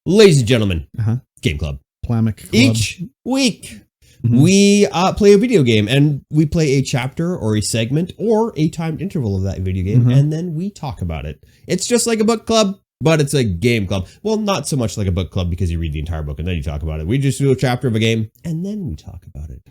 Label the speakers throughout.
Speaker 1: Ladies and gentlemen, Game Club.
Speaker 2: Plamic Club.
Speaker 1: Each week, we play a video game, and we play a chapter or a segment or a timed interval of that video game, and then we talk about it. It's just like a book club, but it's a game club. Well, not so much like a book club because you read the entire book and then you talk about it. We just do a chapter of a game, and then we talk about it.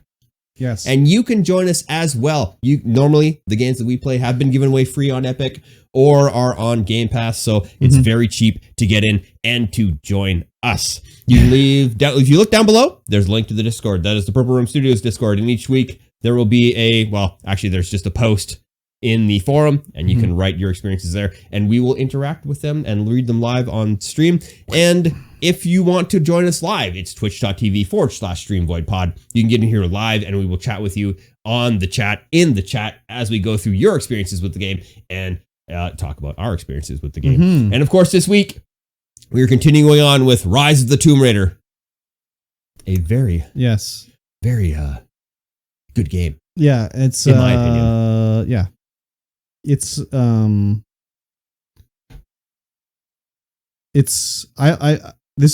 Speaker 2: Yes.
Speaker 1: And you can join us as well. Normally, the games that we play have been given away free on Epic or are on Game Pass, so it's very cheap to get in and to join us. If you look down below, there's a link to the Discord. That is the Purple Room Studios Discord, and each week there will be there's just a post in the forum, and you can write your experiences there, and we will interact with them and read them live on stream. And if you want to join us live, it's twitch.tv/StreamVoidPod. You can get in here live, and we will chat with you in the chat, as we go through your experiences with the game and talk about our experiences with the game. And of course, this week, we are continuing on with Rise of the Tomb Raider. A very good game.
Speaker 2: Yeah, it's
Speaker 1: in my opinion.
Speaker 2: Yeah. It's this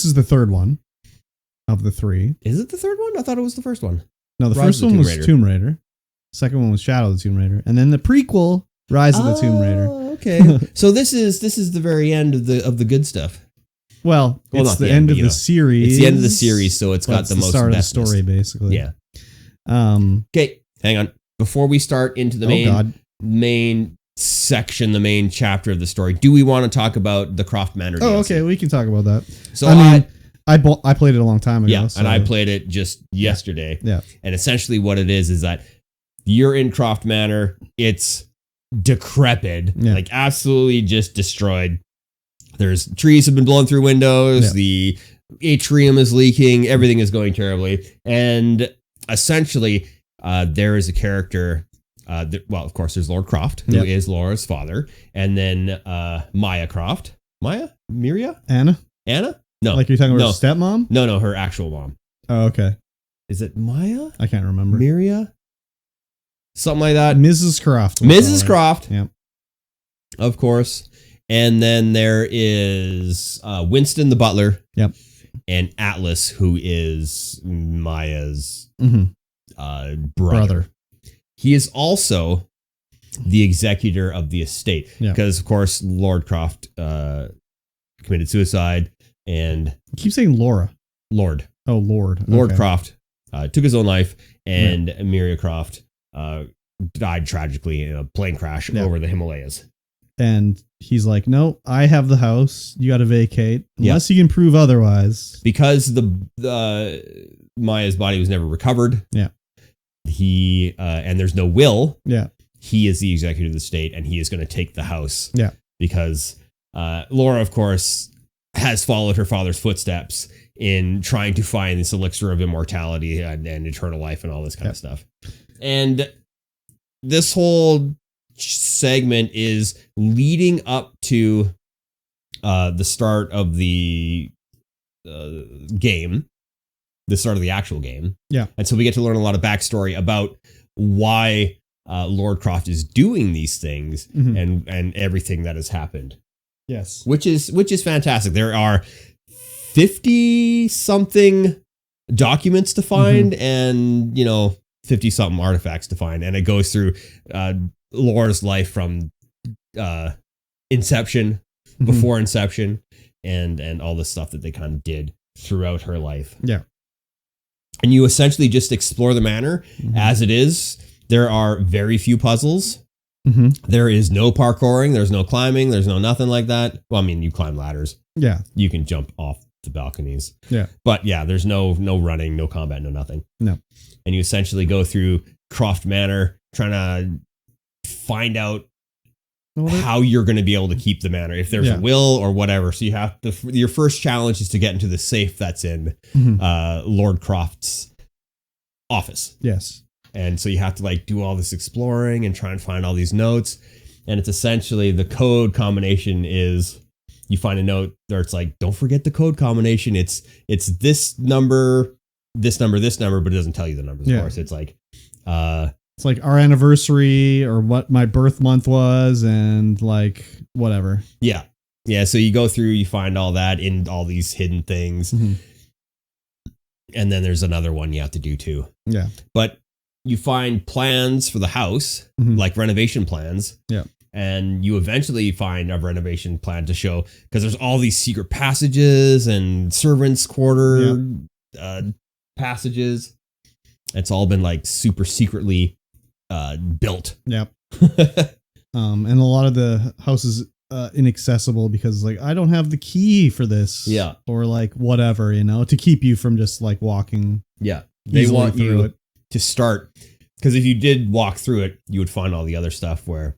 Speaker 2: is the third one of the three.
Speaker 1: Is it the third one? I thought it was the first one.
Speaker 2: No, the first one was Tomb Raider. Second one was Shadow of the Tomb Raider, and then the prequel, Rise of the Tomb Raider.
Speaker 1: Okay. So this is the very end of the good stuff.
Speaker 2: Well, it's the end of the series.
Speaker 1: It's the end of the series, so it's got the most
Speaker 2: start of the story, basically.
Speaker 1: Yeah. Okay, hang on. Before we start into the main section, the main chapter of the story, do we want to talk about the Croft Manor DLC?
Speaker 2: Oh, okay, we can talk about that.
Speaker 1: So
Speaker 2: I played it a long time ago.
Speaker 1: Yeah,
Speaker 2: so.
Speaker 1: And I played it just yesterday.
Speaker 2: Yeah.
Speaker 1: And essentially what it is that you're in Croft Manor. It's decrepit, like absolutely just destroyed. There's trees have been blown through windows. The atrium is leaking. Everything is going terribly. And essentially, there is a character. Of course, there's Lord Croft, who is Laura's father, and then Maya Croft. Miria?
Speaker 2: Anna?
Speaker 1: No.
Speaker 2: Like you're talking about her stepmom?
Speaker 1: No, her actual mom.
Speaker 2: Oh, okay.
Speaker 1: Is it Maya?
Speaker 2: I can't remember.
Speaker 1: Miria? Something like that.
Speaker 2: Mrs. Croft.
Speaker 1: Mrs. Croft.
Speaker 2: Yeah.
Speaker 1: Of course. And then there is Winston the butler.
Speaker 2: Yep.
Speaker 1: And Atlas, who is Maya's brother. He is also the executor of the estate. Because, of course, Lord Croft committed suicide. And
Speaker 2: you keep saying Laura.
Speaker 1: Lord.
Speaker 2: Oh, Lord.
Speaker 1: Lord Croft took his own life. And Miria Croft died tragically in a plane crash over the Himalayas.
Speaker 2: And he's like, no, I have the house. You got to vacate unless you can prove otherwise.
Speaker 1: Because the Maya's body was never recovered.
Speaker 2: Yeah.
Speaker 1: He and there's no will.
Speaker 2: Yeah.
Speaker 1: He is the executor of the state, and he is going to take the house.
Speaker 2: Yeah.
Speaker 1: Because Laura, of course, has followed her father's footsteps in trying to find this elixir of immortality and eternal life and all this kind of stuff. And this whole segment is leading up to the start of the game, the start of the actual game.
Speaker 2: Yeah.
Speaker 1: And so we get to learn a lot of backstory about why Lord Croft is doing these things and everything that has happened.
Speaker 2: Yes.
Speaker 1: Which is fantastic. There are 50 something documents to find and 50 something artifacts to find, and it goes through Laura's life from inception, before inception, and all the stuff that they kind of did throughout her life.
Speaker 2: Yeah.
Speaker 1: And you essentially just explore the manor as it is. There are very few puzzles. There is no parkouring. There's no climbing. There's no nothing like that. Well, I mean, you climb ladders.
Speaker 2: Yeah.
Speaker 1: You can jump off the balconies.
Speaker 2: Yeah.
Speaker 1: But yeah, there's no running, no combat, no nothing.
Speaker 2: No.
Speaker 1: And you essentially go through Croft Manor trying to find out how you're going to be able to keep the manor, if there's a will or whatever. So you have to, your first challenge is to get into the safe that's in Lord Croft's office.
Speaker 2: Yes.
Speaker 1: And so you have to do all this exploring and try and find all these notes. And it's essentially the code combination is you find a note where it's like, don't forget the code combination. It's this number, this number, this number, but it doesn't tell you the numbers, of course. It's like
Speaker 2: our anniversary or what my birth month was and whatever.
Speaker 1: Yeah. Yeah, so you go through, you find all that in all these hidden things.
Speaker 2: Mm-hmm.
Speaker 1: And then there's another one you have to do too.
Speaker 2: Yeah.
Speaker 1: But you find plans for the house, like renovation plans.
Speaker 2: Yeah.
Speaker 1: And you eventually find a renovation plan to show, because there's all these secret passages and servants' quarter passages. It's all been like super secretly built.
Speaker 2: Yep. And a lot of the houses inaccessible because like I don't have the key for this.
Speaker 1: Yeah.
Speaker 2: Or like whatever, to keep you from just like walking.
Speaker 1: Yeah. They want you to start, because if you did walk through it, you would find all the other stuff where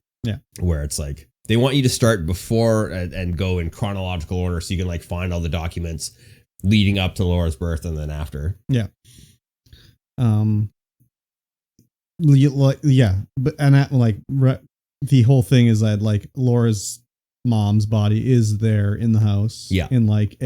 Speaker 1: it's like they want you to start before and go in chronological order so you can like find all the documents leading up to Laura's birth and then after.
Speaker 2: Yeah. But the whole thing is that like Laura's mom's body is there in the house.
Speaker 1: Yeah.
Speaker 2: In like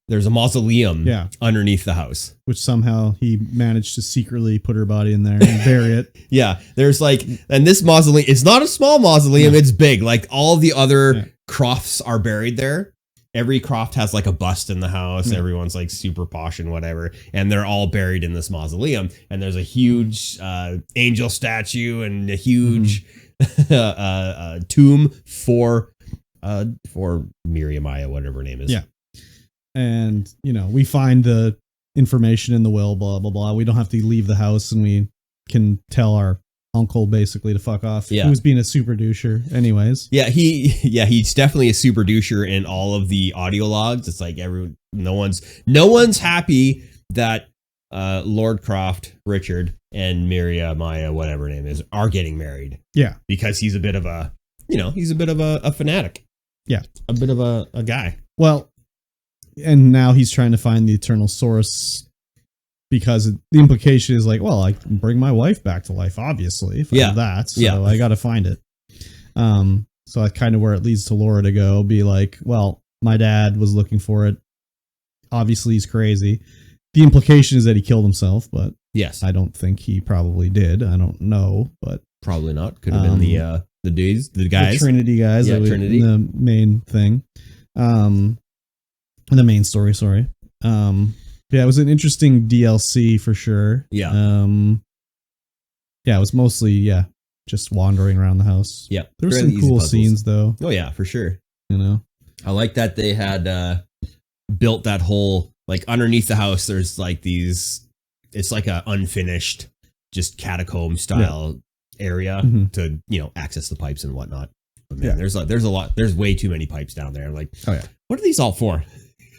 Speaker 1: there's a mausoleum underneath the house,
Speaker 2: which somehow he managed to secretly put her body in there and bury it.
Speaker 1: Yeah. There's like, and this mausoleum, it's not a small mausoleum. It's big. Like all the other crofts are buried there. Every croft has like a bust in the house. Everyone's like super posh and whatever. And they're all buried in this mausoleum. And there's a huge angel statue and a huge tomb for Miriam Maya, whatever her name is.
Speaker 2: Yeah. And, we find the information in the will, blah, blah, blah. We don't have to leave the house and we can tell our uncle basically to fuck off.
Speaker 1: Yeah.
Speaker 2: Who's being a super doucher anyways.
Speaker 1: Yeah, he's definitely a super doucher in all of the audio logs. It's like no one's happy that Lord Croft, Richard, and Miriam Maya, whatever her name is, are getting married.
Speaker 2: Yeah.
Speaker 1: Because he's a bit of a fanatic.
Speaker 2: Yeah.
Speaker 1: A bit of a guy.
Speaker 2: Well, and now he's trying to find the eternal source because the implication is like, well, I can bring my wife back to life, obviously, if I have that. So I got to find it. So that's kind of where it leads to Laura to go be like, well, my dad was looking for it. Obviously he's crazy. The implication is that he killed himself, but
Speaker 1: yes,
Speaker 2: I don't think he probably did. I don't know, but
Speaker 1: probably not. Could have been the guys,
Speaker 2: the Trinity guys.
Speaker 1: Yeah, Trinity,
Speaker 2: the main thing. The main story, sorry. Yeah, it was an interesting DLC for sure.
Speaker 1: Yeah.
Speaker 2: Yeah, it was mostly, just wandering around the house.
Speaker 1: Yeah.
Speaker 2: There were some cool scenes though.
Speaker 1: Oh yeah, for sure.
Speaker 2: I
Speaker 1: like that they had built that whole, like underneath the house, there's like these, it's like a unfinished, just catacomb style area to, access the pipes and whatnot. But man, there's way too many pipes down there. Like,
Speaker 2: oh yeah.
Speaker 1: What are these all for?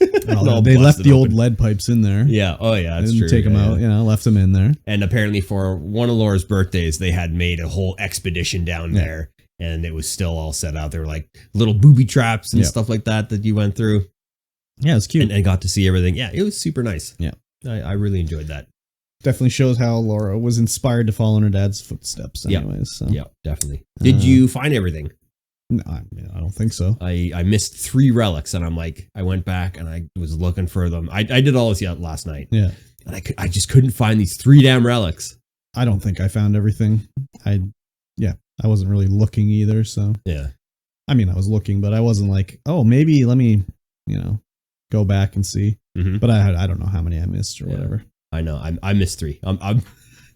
Speaker 2: They left the old lead pipes in there.
Speaker 1: Yeah. Oh yeah. That's true.
Speaker 2: Take them out. Left them in there.
Speaker 1: And apparently for one of Laura's birthdays, they had made a whole expedition down there, and it was still all set out. There were like little booby traps and stuff like that you went through.
Speaker 2: Yeah, it's cute.
Speaker 1: And got to see everything. Yeah, it was super nice.
Speaker 2: Yeah.
Speaker 1: I really enjoyed that.
Speaker 2: Definitely shows how Laura was inspired to follow in her dad's footsteps anyways. So.
Speaker 1: Yeah, definitely. Did you find everything?
Speaker 2: No, I don't think so.
Speaker 1: I missed 3 relics, and I'm like, I went back and I was looking for them. I did all this last night.
Speaker 2: Yeah.
Speaker 1: And I just couldn't find these 3 damn relics.
Speaker 2: I don't think I found everything. I wasn't really looking either, so.
Speaker 1: Yeah.
Speaker 2: I mean, I was looking, but I wasn't like, oh, maybe let me, go back and see.
Speaker 1: Mm-hmm.
Speaker 2: But I don't know how many I missed or whatever.
Speaker 1: I know. I missed 3.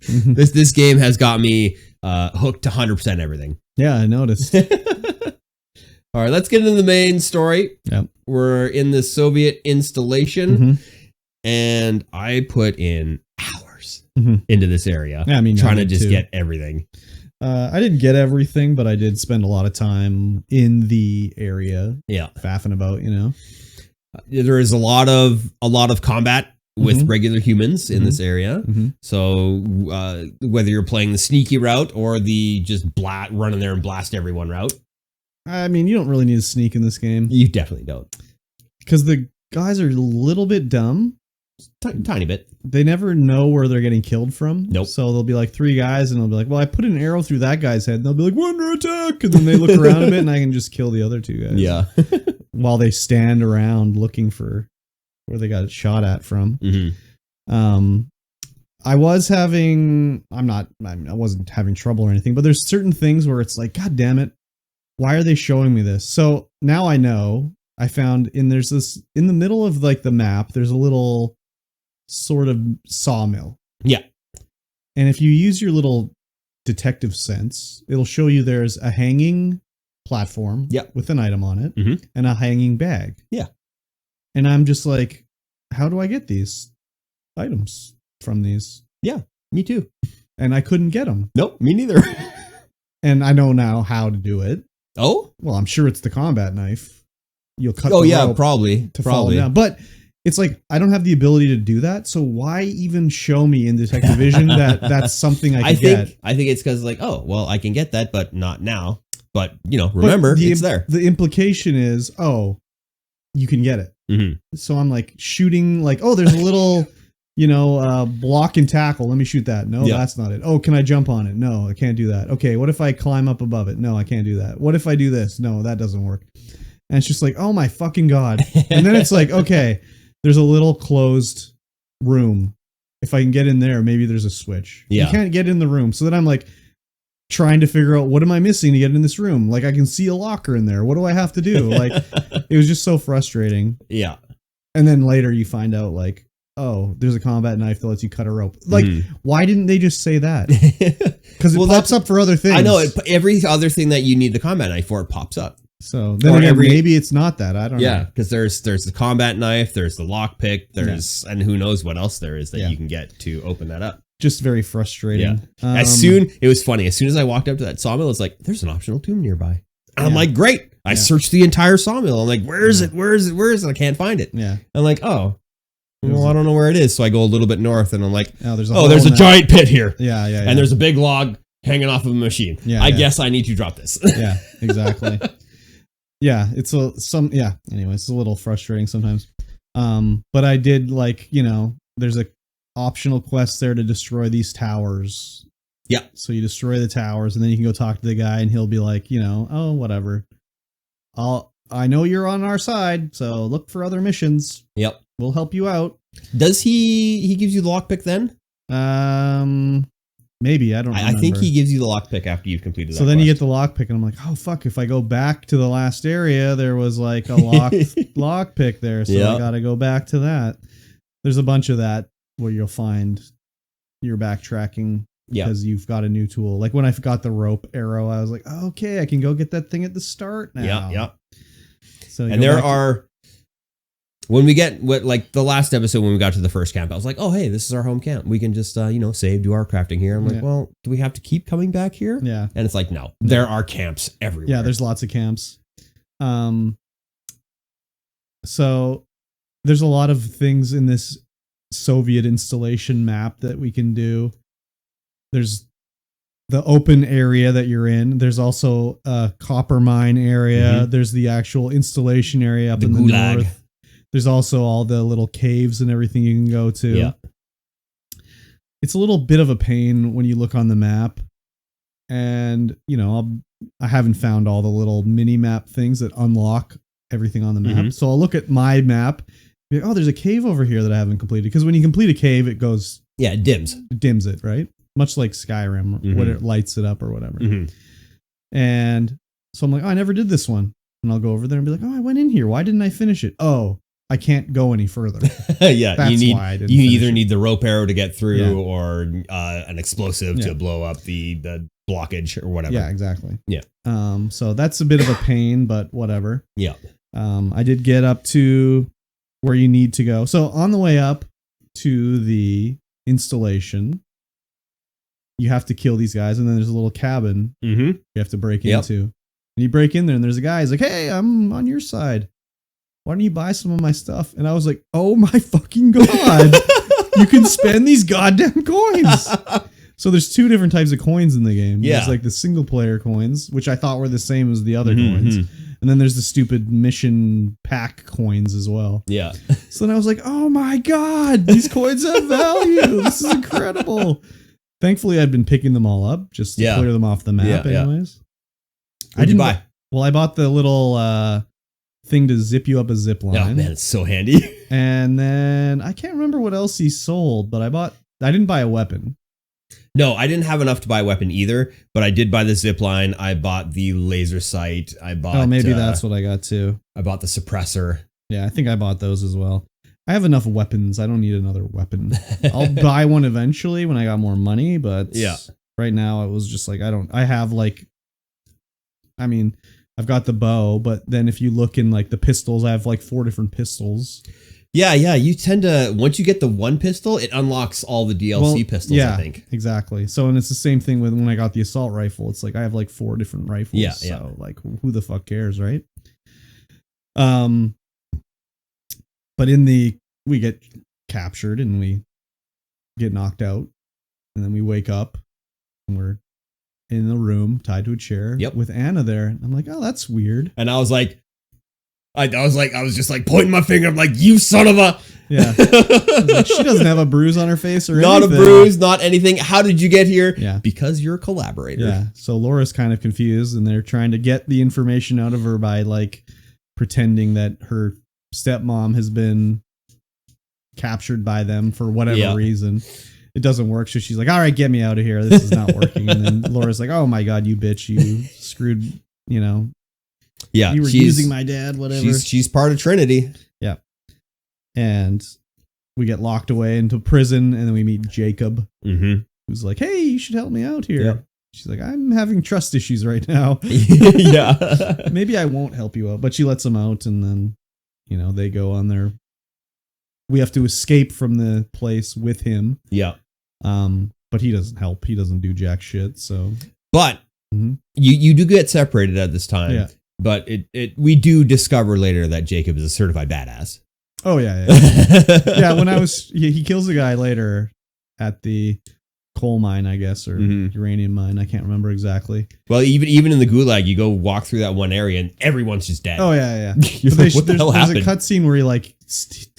Speaker 1: This game has got me hooked to 100% everything.
Speaker 2: Yeah, I noticed.
Speaker 1: All right, let's get into the main story.
Speaker 2: Yep.
Speaker 1: We're in the Soviet installation, and I put in hours into this area.
Speaker 2: Yeah, I mean,
Speaker 1: trying to just get everything.
Speaker 2: I didn't get everything, but I did spend a lot of time in the area.
Speaker 1: Yeah,
Speaker 2: faffing about.
Speaker 1: There is a lot of combat with regular humans in this area. So whether you're playing the sneaky route or the just run in there and blast everyone route.
Speaker 2: I mean, you don't really need to sneak in this game.
Speaker 1: You definitely don't.
Speaker 2: Because the guys are a little bit dumb.
Speaker 1: Tiny bit.
Speaker 2: They never know where they're getting killed from.
Speaker 1: Nope.
Speaker 2: So there'll be like 3 guys and they'll be like, well, I put an arrow through that guy's head. And they'll be like, we're under attack. And then they look around a bit and I can just kill the other 2 guys.
Speaker 1: Yeah.
Speaker 2: While they stand around looking for where they got shot at from. I wasn't having trouble or anything, but there's certain things where it's like, God damn it. why are they showing me this? So now I know. I found there's this in the middle of like the map, there's a little sort of sawmill.
Speaker 1: Yeah.
Speaker 2: And if you use your little detective sense, it'll show you there's a hanging platform with an item on it and a hanging bag.
Speaker 1: Yeah.
Speaker 2: And I'm just like, how do I get these items from these?
Speaker 1: Yeah, me too.
Speaker 2: And I couldn't get them.
Speaker 1: Nope, me neither.
Speaker 2: And I know now how to do it.
Speaker 1: Oh?
Speaker 2: Well, I'm sure it's the combat knife. You'll cut
Speaker 1: the
Speaker 2: rope
Speaker 1: probably.
Speaker 2: to fall down. But it's like, I don't have the ability to do that. So why even show me in Detective Vision that that's something I can get?
Speaker 1: I think it's because like, oh, well, I can get that, but not now. But, remember, it's there.
Speaker 2: The implication is, oh, you can get it.
Speaker 1: Mm-hmm.
Speaker 2: So I'm like shooting like, oh, there's a little, block and tackle. Let me shoot that. No, that's not it. Oh, can I jump on it? No, I can't do that. Okay, what if I climb up above it? No, I can't do that. What if I do this? No, that doesn't work. And it's just like, oh my fucking God. And then it's like, okay, there's a little closed room. If I can get in there, maybe there's a switch.
Speaker 1: Yeah.
Speaker 2: You can't get in the room. So then I'm like trying to figure out, what am I missing to get in this room? Like I can see a locker in there. What do I have to do? Like it was just so frustrating.
Speaker 1: Yeah.
Speaker 2: And then later you find out like, oh, there's a combat knife that lets you cut a rope. Like, why didn't they just say that? Because it pops up for other things.
Speaker 1: I know. Every other thing that you need the combat knife for, it pops up.
Speaker 2: So then again, maybe it's not that. I don't know.
Speaker 1: Yeah, because there's the combat knife, there's the lockpick, and who knows what else there is that you can get to open that up.
Speaker 2: Just very frustrating.
Speaker 1: Yeah. It was funny. As soon as I walked up to that sawmill, it's like, there's an optional tomb nearby. And I'm like, great. I searched the entire sawmill. I'm like, where is it? Where is it? Where is it? I can't find it.
Speaker 2: Yeah.
Speaker 1: I'm like, oh, well, I don't know where it is. So I go a little bit north and I'm like, there's a giant pit here.
Speaker 2: Yeah.
Speaker 1: And there's a big log hanging off of a machine. Yeah. I guess I need to drop this.
Speaker 2: Yeah, exactly. Yeah, it's anyway, it's a little frustrating sometimes. But I did there's a optional quest there to destroy these towers.
Speaker 1: Yeah.
Speaker 2: So you destroy the towers and then you can go talk to the guy and he'll be like, oh, whatever. I know you're on our side, so look for other missions.
Speaker 1: Yep.
Speaker 2: We'll help you out.
Speaker 1: Does he gives you the lockpick then?
Speaker 2: Maybe, I don't know.
Speaker 1: I think he gives you the lockpick after you've completed that.
Speaker 2: So then you get the lockpick, and I'm like, oh, fuck, if I go back to the last area, there was like a lockpick there, so I gotta go back to that. There's a bunch of that where you'll find you're backtracking because you've got a new tool. Like when I got the rope arrow, I was like, oh, okay, I can go get that thing at the start now.
Speaker 1: Yeah.
Speaker 2: So
Speaker 1: and there are... When we get the last episode when we got to the first camp, I was like, oh, hey, this is our home camp. We can just, save, do our crafting here. I'm like, well, do we have to keep coming back here?
Speaker 2: Yeah.
Speaker 1: And it's like, no, there are camps everywhere.
Speaker 2: Yeah, there's lots of camps. So there's a lot of things in this Soviet installation map that we can do. There's the open area that you're in. There's also a copper mine area. Mm-hmm. There's the actual installation area up in the north. There's also all the little caves and everything you can go to.
Speaker 1: Yeah.
Speaker 2: It's a little bit of a pain when you look on the map. And, I haven't found all the little mini map things that unlock everything on the map. Mm-hmm. So I'll look at my map. Be like, oh, there's a cave over here that I haven't completed. Because when you complete a cave, it goes...
Speaker 1: Yeah, it dims.
Speaker 2: It dims it, right? Much like Skyrim, when it lights it up or whatever. Mm-hmm. And so I'm like, oh, I never did this one. And I'll go over there and be like, oh, I went in here. Why didn't I finish it? Oh, I can't go any further.
Speaker 1: Yeah,
Speaker 2: that's why I didn't. You
Speaker 1: either need the rope arrow to get through or an explosive to blow up the blockage or whatever.
Speaker 2: Yeah, exactly.
Speaker 1: Yeah.
Speaker 2: So that's a bit of a pain, but whatever.
Speaker 1: Yeah.
Speaker 2: I did get up to where you need to go. So on the way up to the installation, you have to kill these guys, and then there's a little cabin you have to break into. And you break in there, and there's a guy. He's like, "Hey, I'm on your side. Why don't you buy some of my stuff?" And I was like, "Oh my fucking God, you can spend these goddamn coins." So there's two different types of coins in the game.
Speaker 1: Yeah.
Speaker 2: There's like the single player coins, which I thought were the same as the other coins. And then there's the stupid mission pack coins as well.
Speaker 1: Yeah.
Speaker 2: So then I was like, oh my God, these coins have value. This is incredible. Thankfully, I'd been picking them all up just to clear them off the map anyways.
Speaker 1: What'd you buy?
Speaker 2: Well, I bought the little thing to zip you up a zip line.
Speaker 1: Oh man, it's so handy.
Speaker 2: And then I can't remember what else he sold, but I didn't buy a weapon.
Speaker 1: No, I didn't have enough to buy a weapon either, but I did buy the zipline. I bought the laser sight. I bought.
Speaker 2: Oh, maybe that's what I got too.
Speaker 1: I bought the suppressor.
Speaker 2: Yeah, I think I bought those as well. I have enough weapons. I don't need another weapon. I'll buy one eventually when I got more money, but right now it was just like I've got the bow, but then if you look in like the pistols, I have like 4 different pistols. Yeah.
Speaker 1: You tend to, once you get the one pistol, it unlocks all the DLC pistols, I think.
Speaker 2: Exactly. So, and it's the same thing with when I got the assault rifle. It's like I have like 4 different rifles. Yeah. So like who the fuck cares, right? But we get captured and we get knocked out, and then we wake up and we're in the room tied to a chair with Anna there. I'm like, oh, that's weird.
Speaker 1: And I was like, I was just like pointing my finger. I'm like, you son of a.
Speaker 2: Yeah. Like, she doesn't have a bruise on her face or
Speaker 1: not
Speaker 2: anything.
Speaker 1: Not a bruise, not anything. How did you get here?
Speaker 2: Yeah.
Speaker 1: Because you're a collaborator.
Speaker 2: Yeah. So Laura's kind of confused, and they're trying to get the information out of her by like pretending that her stepmom has been captured by them for whatever reason. It doesn't work, so she's like, all right, get me out of here, this is not working. And then Laura's like, oh my god, you bitch, you screwed, you were using my dad, whatever.
Speaker 1: She's part of Trinity.
Speaker 2: Yeah. And we get locked away into prison, and then we meet Jacob, who's like, hey, you should help me out here. She's like, I'm having trust issues right now. Maybe I won't help you out. But she lets him out, and then they go on their. We have to escape from the place with him. Yeah. But he doesn't help. He doesn't do jack shit. So.
Speaker 1: But you do get separated at this time. Yeah. But we do discover later that Jacob is a certified badass.
Speaker 2: Oh yeah. Yeah. When he kills a guy later at the coal mine, I guess, or uranium mine. I can't remember exactly.
Speaker 1: Well, even in the gulag, you go walk through that one area and everyone's just dead.
Speaker 2: Oh yeah.
Speaker 1: Like, what the hell happened?
Speaker 2: There's a cutscene where he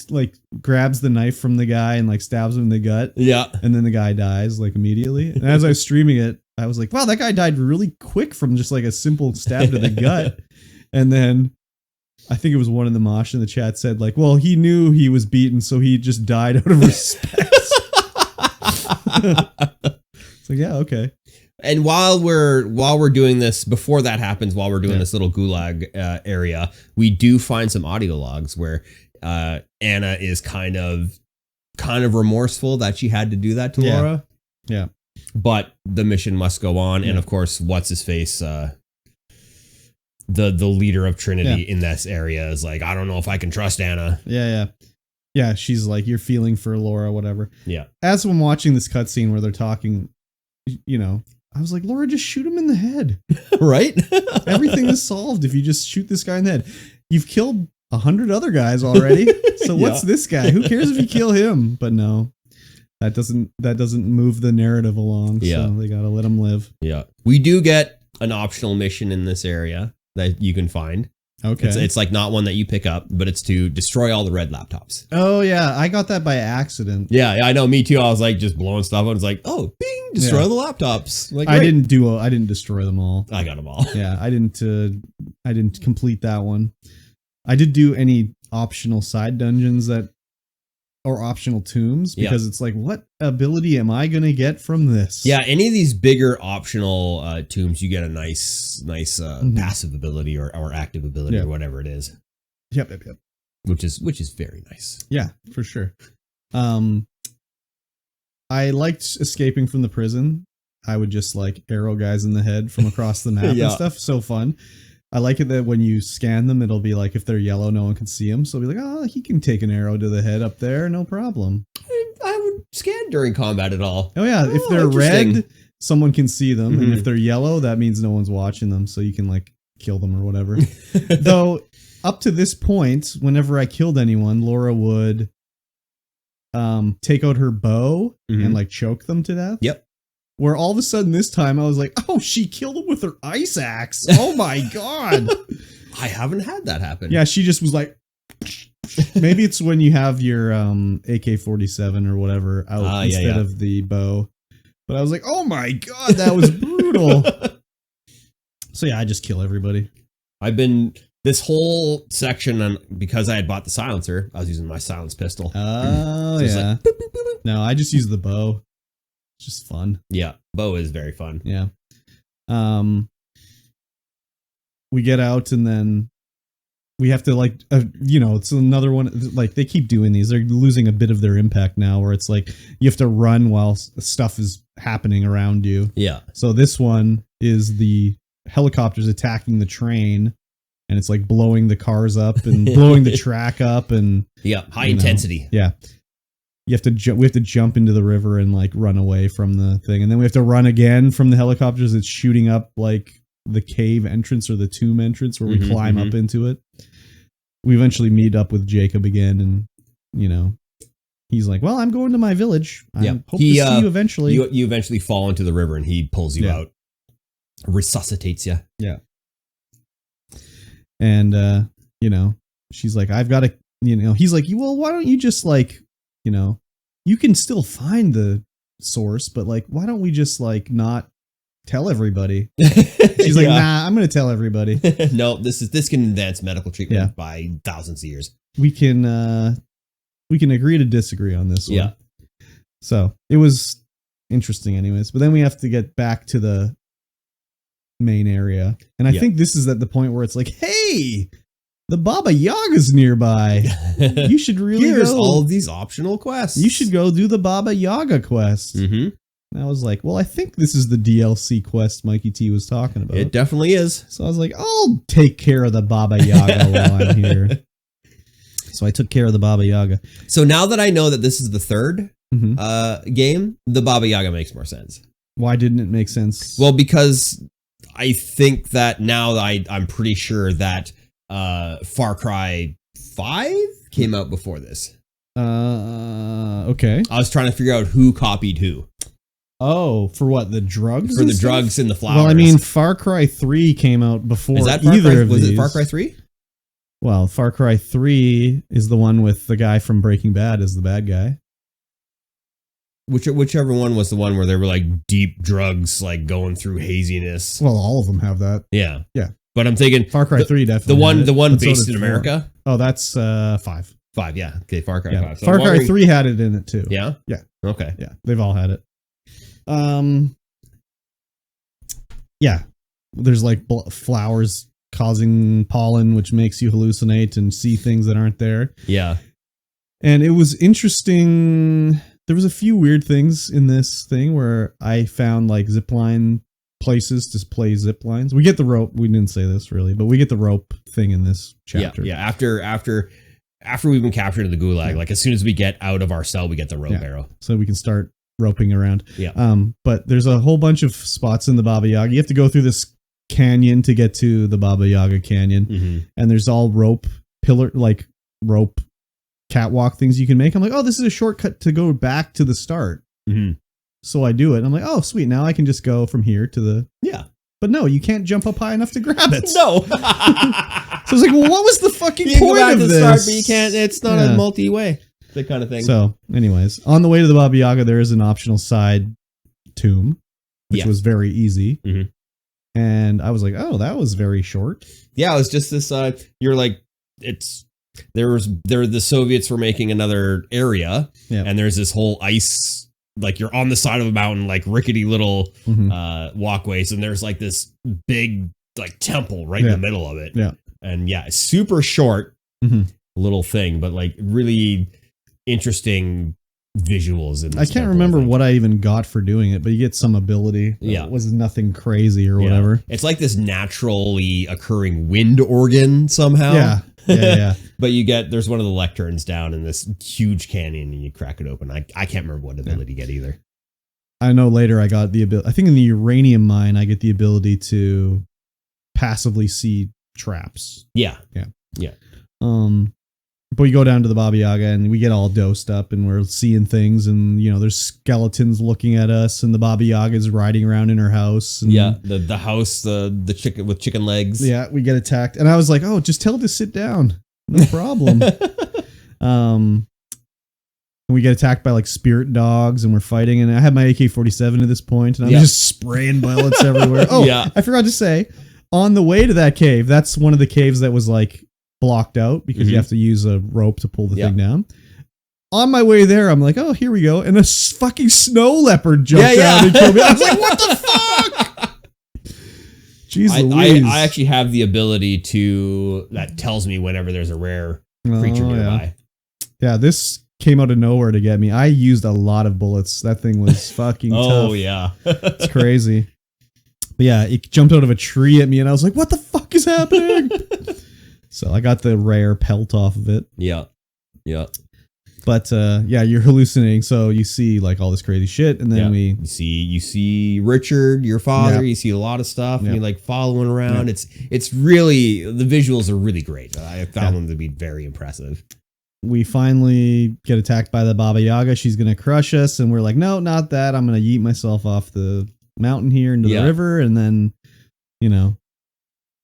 Speaker 2: like grabs the knife from the guy and like stabs him in the gut. Yeah. And then the guy dies like immediately. And as I was streaming it, I was like, wow, that guy died really quick from just like a simple stab to the gut. And then I think it was one of the Mosh in the chat said like, well, he knew he was beaten, so he just died out of respect. It's like, yeah, okay.
Speaker 1: And while we're doing this, before that happens, while we're doing this little gulag area, we do find some audio logs where Anna is kind of remorseful that she had to do that to Laura.
Speaker 2: Yeah.
Speaker 1: But the mission must go on, and of course, what's his face, the leader of Trinity in this area is like, I don't know if I can trust Anna.
Speaker 2: Yeah, she's like, you're feeling for Laura, whatever.
Speaker 1: Yeah.
Speaker 2: As I'm watching this cutscene where they're talking, I was like, Laura, just shoot him in the head.
Speaker 1: Right?
Speaker 2: Everything is solved if you just shoot this guy in the head. You've killed 100 other guys already. So what's this guy? Who cares if you kill him? But no, that doesn't move the narrative along. So they got to let him live.
Speaker 1: Yeah. We do get an optional mission in this area that you can find.
Speaker 2: Okay.
Speaker 1: It's like not one that you pick up, but it's to destroy all the red laptops.
Speaker 2: Oh yeah, I got that by accident.
Speaker 1: Yeah, I know. Me too. I was like just blowing stuff up. It's like, oh, bing, destroy the laptops. Like,
Speaker 2: I didn't destroy them all.
Speaker 1: I got them all.
Speaker 2: Yeah, I didn't complete that one. I did do any optional side dungeons or optional tombs because it's like, what ability am I gonna get from this?
Speaker 1: Yeah, any of these bigger optional tombs, you get a nice passive ability or active ability or whatever it is.
Speaker 2: Yep.
Speaker 1: Which is very nice.
Speaker 2: Yeah, for sure. I liked escaping from the prison. I would just like arrow guys in the head from across the map and stuff. So fun. I like it that when you scan them, it'll be like if they're yellow, no one can see them. So it'll be like, oh, he can take an arrow to the head up there, no problem.
Speaker 1: I would scan during combat at all.
Speaker 2: Oh yeah, if they're red, someone can see them, and if they're yellow, that means no one's watching them, so you can like kill them or whatever. Though up to this point, whenever I killed anyone, Laura would take out her bow and like choke them to death.
Speaker 1: Yep.
Speaker 2: Where all of a sudden this time I was like, oh, she killed him with her ice axe. Oh my God.
Speaker 1: I haven't had that happen.
Speaker 2: Yeah, she just was like, maybe it's when you have your AK-47 or whatever out instead of the bow. But I was like, oh my God, that was brutal. So yeah, I just kill everybody.
Speaker 1: I've been this whole section, because I had bought the silencer, I was using my silence pistol.
Speaker 2: Oh, yeah.
Speaker 1: Like, boop, boop, boop, boop.
Speaker 2: No, I just use the bow. It's just fun.
Speaker 1: Yeah, Bo is very fun.
Speaker 2: Yeah. We get out and then we have to like, it's another one. Like they keep doing these. They're losing a bit of their impact now where it's like you have to run while stuff is happening around you.
Speaker 1: Yeah.
Speaker 2: So this one is the helicopters attacking the train and it's like blowing the cars up and blowing the track up and
Speaker 1: high intensity.
Speaker 2: Yeah. We have to jump into the river and like run away from the thing. And then we have to run again from the helicopters. It's shooting up like the cave entrance or the tomb entrance where we climb up into it. We eventually meet up with Jacob again and, he's like, well, I'm going to my village. I hope to see you eventually.
Speaker 1: You eventually fall into the river and he pulls you out, resuscitates you.
Speaker 2: Yeah. And, she's like, I've got to, he's like, well, why don't you just like, you can still find the source, but like, why don't we just like not tell everybody? She's like, nah, I'm going to tell everybody.
Speaker 1: No, this can advance medical treatment by thousands of years.
Speaker 2: We can agree to disagree on this one.
Speaker 1: Yeah.
Speaker 2: So it was interesting anyways, but then we have to get back to the main area. And I think this is at the point where it's like, hey, the Baba Yaga's nearby. You should really
Speaker 1: Here's all of these optional quests.
Speaker 2: You should go do the Baba Yaga quest.
Speaker 1: Mm-hmm.
Speaker 2: And I was like, well, I think this is the DLC quest Mikey T was talking about.
Speaker 1: It definitely is.
Speaker 2: So I was like, I'll take care of the Baba Yaga while I'm here. So I took care of the Baba Yaga.
Speaker 1: So now that I know that this is the third game, the Baba Yaga makes more sense.
Speaker 2: Why didn't it make sense?
Speaker 1: Well, because I think that now I'm pretty sure that Far Cry 5 came out before this.
Speaker 2: Okay.
Speaker 1: I was trying to figure out who copied who.
Speaker 2: Oh, for what? The drugs?
Speaker 1: For the drugs and the flowers.
Speaker 2: Well, I mean, Far Cry 3 came out before
Speaker 1: either of these. Was it Far Cry 3?
Speaker 2: Well, Far Cry 3 is the one with the guy from Breaking Bad as the bad guy.
Speaker 1: Whichever one was the one where they were like deep drugs, like going through haziness.
Speaker 2: Well, all of them have that.
Speaker 1: Yeah.
Speaker 2: Yeah.
Speaker 1: But I'm thinking
Speaker 2: Far Cry 3 definitely.
Speaker 1: The one based in America.
Speaker 2: Oh, that's 5.
Speaker 1: 5, yeah. Okay, Far Cry 5. So
Speaker 2: Far Cry 3 had it in it too.
Speaker 1: Yeah?
Speaker 2: Yeah.
Speaker 1: Okay.
Speaker 2: Yeah, they've all had it. Yeah. There's like flowers causing pollen, which makes you hallucinate and see things that aren't there.
Speaker 1: Yeah.
Speaker 2: And it was interesting. There was a few weird things in this thing where I found like zipline places to play zip lines. We get the rope. We didn't say this really, but we get the rope thing in this chapter.
Speaker 1: Yeah. After we've been captured in the gulag, like as soon as we get out of our cell, we get the rope arrow.
Speaker 2: So we can start roping around.
Speaker 1: Yeah.
Speaker 2: But there's a whole bunch of spots in the Baba Yaga. You have to go through this canyon to get to the Baba Yaga Canyon. Mm-hmm. And there's all rope catwalk things you can make. I'm like, oh, this is a shortcut to go back to the start.
Speaker 1: Mm-hmm.
Speaker 2: So I do it. I'm like, oh, sweet. Now I can just go from here to the...
Speaker 1: Yeah.
Speaker 2: But no, you can't jump up high enough to grab it.
Speaker 1: No.
Speaker 2: So I was like, well, what was the fucking point
Speaker 1: go back
Speaker 2: of
Speaker 1: to
Speaker 2: this?
Speaker 1: Start, but you can't. It's not a multi-way. That kind of thing.
Speaker 2: So anyways, on the way to the Baba Yaga, there is an optional side tomb, which was very easy. Mm-hmm. And I was like, oh, that was very short.
Speaker 1: Yeah, it was just this, you're like, the Soviets were making another area, and there's this whole ice, like you're on the side of a mountain, like rickety little walkways, and there's like this big like temple right in the middle of it.
Speaker 2: Yeah.
Speaker 1: And it's super short little thing, but like really interesting visuals in this.
Speaker 2: I can't remember what I even got for doing it, but you get some ability. It was nothing crazy or whatever.
Speaker 1: It's like this naturally occurring wind organ somehow.
Speaker 2: Yeah.
Speaker 1: But there's one of the lecterns down in this huge canyon and you crack it open. I can't remember what ability you get either.
Speaker 2: I know later I got the ability. I think in the uranium mine, I get the ability to passively see traps.
Speaker 1: Yeah.
Speaker 2: But we go down to the Baba Yaga and we get all dosed up and we're seeing things and, there's skeletons looking at us and the Baba Yaga is riding around in her house. And
Speaker 1: the house, the chicken with chicken legs.
Speaker 2: Yeah, we get attacked. And I was like, oh, just tell it to sit down. No problem. And we get attacked by like spirit dogs and we're fighting. And I had my AK-47 at this point and I'm just spraying bullets everywhere. Oh, I forgot to say, on the way to that cave, that's one of the caves that was like blocked out because you have to use a rope to pull the thing down. on my way there, I'm like, oh, here we go. And a fucking snow leopard jumped out and killed me. I was like, what the fuck? Jeez Louise.
Speaker 1: I actually have the ability that tells me whenever there's a rare creature nearby.
Speaker 2: Yeah, this came out of nowhere to get me. I used a lot of bullets. That thing was fucking tough.
Speaker 1: Oh, yeah.
Speaker 2: It's crazy. But yeah, it jumped out of a tree at me and I was like, what the fuck is happening? So I got the rare pelt off of it.
Speaker 1: Yeah. Yeah.
Speaker 2: But yeah, you're hallucinating. So you see like all this crazy shit. And then
Speaker 1: you see Richard, your father, you see a lot of stuff and you're like following around. It's really, the visuals are really great. I found them to be very impressive.
Speaker 2: We finally get attacked by the Baba Yaga. She's going to crush us. And we're like, no, not that. I'm going to yeet myself off the mountain here into the river. And then, you know,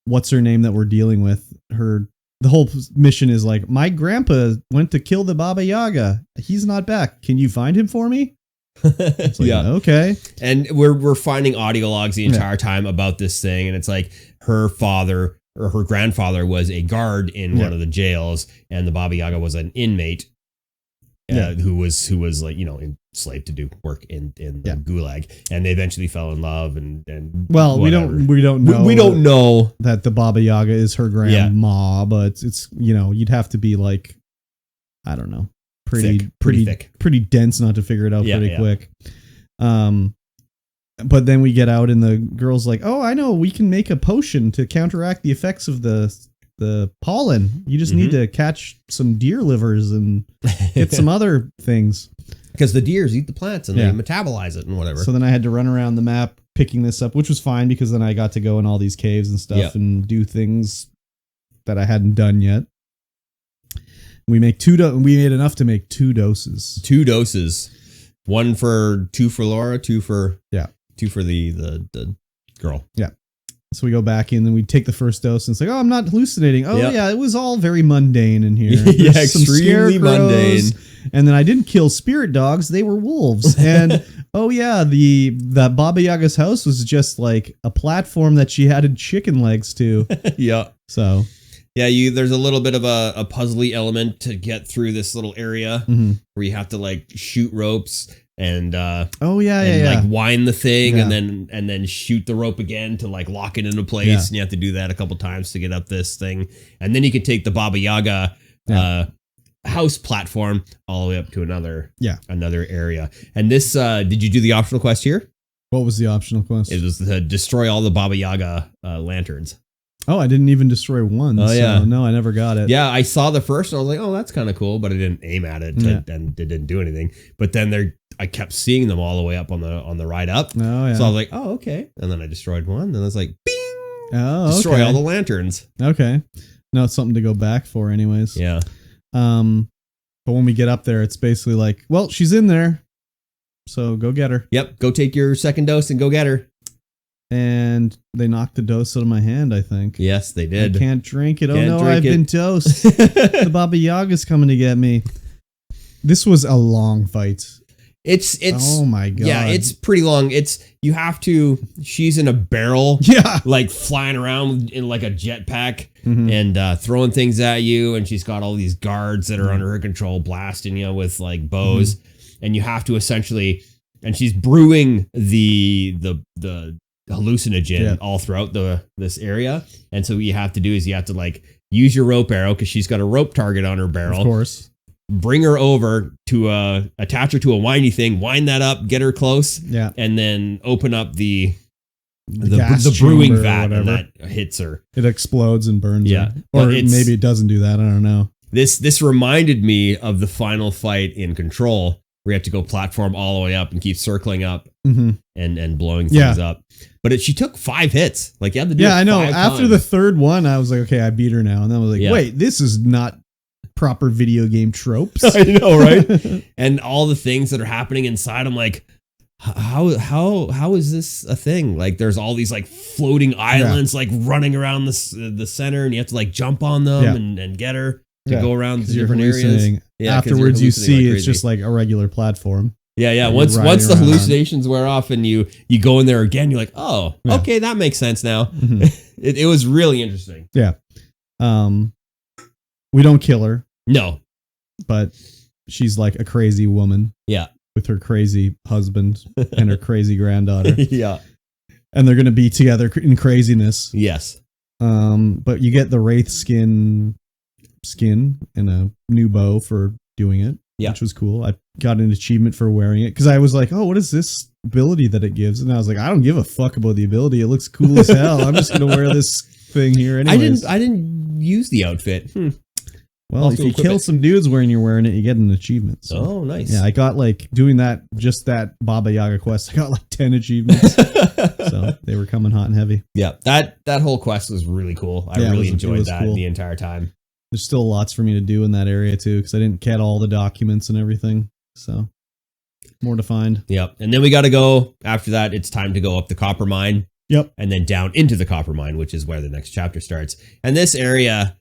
Speaker 2: what's her name that we're dealing with? The whole mission is like, my grandpa went to kill the Baba Yaga. He's not back. Can you find him for me? It's like, okay.
Speaker 1: And we're finding audio logs the entire time about this thing. And it's like her father or her grandfather was a guard in one of the jails, and the Baba Yaga was an inmate who was like, you know, enslaved to do work in the gulag, and they eventually fell in love and
Speaker 2: well,
Speaker 1: whatever.
Speaker 2: we don't
Speaker 1: know
Speaker 2: that the Baba Yaga is her grandma, but it's you know, you'd have to be like, I don't know, pretty thick, pretty dense not to figure it out pretty quick. But then we get out and the girl's like, oh, I know, we can make a potion to counteract the effects of the pollen. You just need to catch some deer livers and get some other things.
Speaker 1: Because the deers eat the plants and they metabolize it and whatever.
Speaker 2: So then I had to run around the map picking this up, which was fine because then I got to go in all these caves and stuff and do things that I hadn't done yet. We made enough to make 2 doses.
Speaker 1: 2 doses. 2 for Laura, 2 for the girl.
Speaker 2: Yeah. So we go back in and we take the first dose and it's like, oh, I'm not hallucinating. Oh yeah, it was all very mundane in here.
Speaker 1: Extremely mundane.
Speaker 2: And then I didn't kill spirit dogs; they were wolves. And oh yeah, that Baba Yaga's house was just like a platform that she added chicken legs to.
Speaker 1: Yeah.
Speaker 2: So.
Speaker 1: Yeah, there's a little bit of a puzzly element to get through this little area where you have to like shoot ropes and like wind the thing and then shoot the rope again to like lock it into place, and you have to do that a couple times to get up this thing, and then you can take the Baba Yaga house platform all the way up to another area. And this did you do the optional quest here?
Speaker 2: What was the optional quest?
Speaker 1: It was to destroy all the Baba Yaga lanterns.
Speaker 2: Oh, I didn't even destroy one. Oh, yeah. No, I never got it.
Speaker 1: Yeah, I saw the first and I was like, oh, that's kind of cool, but I didn't aim at it and it didn't do anything. But then I kept seeing them all the way up on the ride up. Oh, yeah. So I was like, oh, okay. And then I destroyed one. And I was like, bing! Oh, destroy all the lanterns.
Speaker 2: Okay. Now it's something to go back for anyways.
Speaker 1: Yeah.
Speaker 2: But when we get up there, it's basically like, well, she's in there. So go get her.
Speaker 1: Yep. Go take your second dose and go get her.
Speaker 2: And they knocked the dose out of my hand, I think.
Speaker 1: Yes, they did.
Speaker 2: I can't drink it. I've been dosed. The Baba Yaga's coming to get me. This was a long fight.
Speaker 1: It's
Speaker 2: oh my god.
Speaker 1: Yeah, it's pretty long. She's in a barrel. Like flying around in like a jetpack and throwing things at you, and she's got all these guards that are under her control blasting you with like bows. And you have to essentially, and she's brewing the hallucinogen all throughout this area, and so what you have to do is you have to like use your rope arrow because she's got a rope target on her barrel,
Speaker 2: of course,
Speaker 1: bring her over to attach her to a windy thing, wind that up, get her close, and then open up the brewing vat, and that hits her.
Speaker 2: It explodes and burns her. Or maybe it doesn't do that, I don't know.
Speaker 1: This reminded me of the final fight in Control, where you have to go platform all the way up and keep circling up and blowing things up. But she took 5 hits. Like you had to do it
Speaker 2: I know.
Speaker 1: 5
Speaker 2: After
Speaker 1: times.
Speaker 2: the third one, I was like, okay, I beat her now. And then I was like, wait, this is not proper video game tropes.
Speaker 1: I know, right? And all the things that are happening inside, I'm like, how is this a thing? Like there's all these like floating islands like running around the center, and you have to like jump on them and get her to go around the different areas.
Speaker 2: Yeah, afterwards you see it's just like a regular platform.
Speaker 1: Yeah. Once the hallucinations wear off and you go in there again, you're like, oh, okay, that makes sense now. It was really interesting.
Speaker 2: Yeah. We don't kill her.
Speaker 1: No.
Speaker 2: But she's like a crazy woman.
Speaker 1: Yeah.
Speaker 2: With her crazy husband and her crazy granddaughter.
Speaker 1: Yeah.
Speaker 2: And they're going to be together in craziness.
Speaker 1: Yes.
Speaker 2: But you get the Wraith skin and a new bow for doing it, which was cool. I got an achievement for wearing it because I was like, oh, what is this ability that it gives? And I was like, I don't give a fuck about the ability. It looks cool as hell. I'm just going to wear this thing here anyways.
Speaker 1: I didn't use the outfit.
Speaker 2: Well, if you kill some dudes when you're wearing it, you get an achievement. So.
Speaker 1: Oh, nice.
Speaker 2: Yeah, I got like doing that Baba Yaga quest. I got like 10 achievements. So they were coming hot and heavy.
Speaker 1: Yeah, that whole quest was really cool. I really enjoyed that the entire time.
Speaker 2: There's still lots for me to do in that area too, because I didn't get all the documents and everything. So more to find.
Speaker 1: Yep. And then we got to go after that. It's time to go up the copper mine.
Speaker 2: Yep.
Speaker 1: And then down into the copper mine, which is where the next chapter starts. And this area,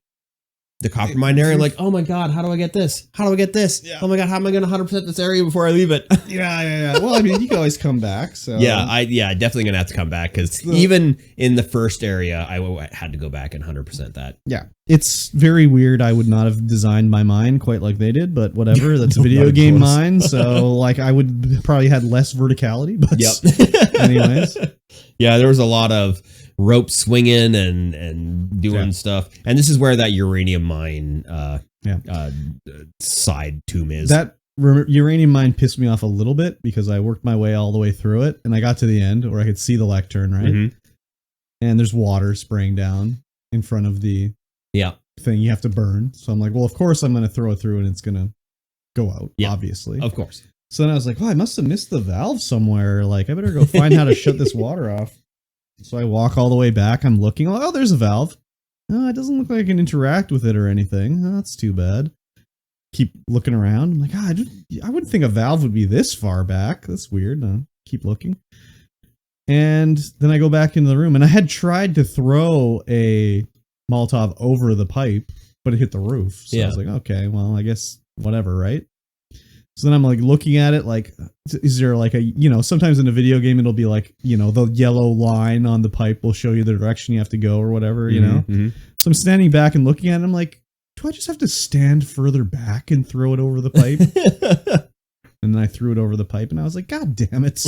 Speaker 1: the copper mine area, like, oh my God, how do I get this? How do I get this? Yeah. Oh my God, how am I going to 100% this area before I leave it?
Speaker 2: Yeah. Well, I mean, you can always come back. So
Speaker 1: definitely going to have to come back because even in the first area, I had to go back and 100% that.
Speaker 2: Yeah. It's very weird. I would not have designed my mine quite like they did, but whatever. That's a video game mine. So like I would probably had less verticality, but anyways.
Speaker 1: Yeah, there was a lot of rope swinging and doing stuff. And this is where that uranium mine side tomb is.
Speaker 2: That uranium mine pissed me off a little bit because I worked my way all the way through it and I got to the end where I could see the lectern, right? Mm-hmm. And there's water spraying down in front of the thing you have to burn. So I'm like, well, of course I'm going to throw it through and it's going to go out, obviously.
Speaker 1: Of course.
Speaker 2: So then I was like, oh, I must have missed the valve somewhere. Like, I better go find how to shut this water off. So I walk all the way back. I'm looking. Oh, there's a valve. Oh, it doesn't look like I can interact with it or anything. Oh, that's too bad. Keep looking around. I'm like, I wouldn't think a valve would be this far back. That's weird. Keep looking. And then I go back into the room. And I had tried to throw a Molotov over the pipe, but it hit the roof. So I was like, okay, well, I guess whatever, right? So then I'm like looking at it like, is there like sometimes in a video game, it'll be like, the yellow line on the pipe will show you the direction you have to go or whatever, Mm-hmm. So I'm standing back and looking at it. I'm like, do I just have to stand further back and throw it over the pipe? And then I threw it over the pipe and I was like, God damn it.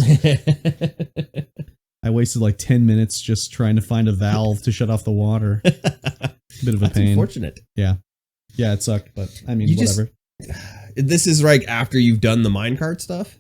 Speaker 2: I wasted like 10 minutes just trying to find a valve to shut off the water. Bit of a pain.
Speaker 1: Unfortunate.
Speaker 2: Yeah. Yeah, it sucked, but I mean, whatever.
Speaker 1: This is like after you've done the minecart stuff?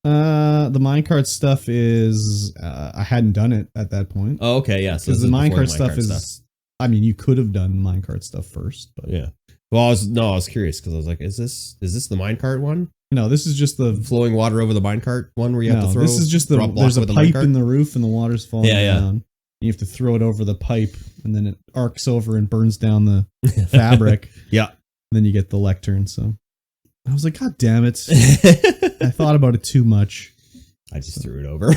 Speaker 2: The minecart stuff is I hadn't done it at that point.
Speaker 1: Oh, okay, yeah.
Speaker 2: Because the minecart stuff is I mean, you could have done minecart stuff first, but
Speaker 1: yeah. Well, I was curious because I was like, is this the minecart one?
Speaker 2: No, this is just the
Speaker 1: flowing water over the minecart one where you have to throw.
Speaker 2: This is just there's a pipe in the roof and the water's falling down. You have to throw it over the pipe and then it arcs over and burns down the fabric.
Speaker 1: Yeah.
Speaker 2: And then you get the lectern. So I was like, God damn it. I thought about it too much.
Speaker 1: I just threw it over.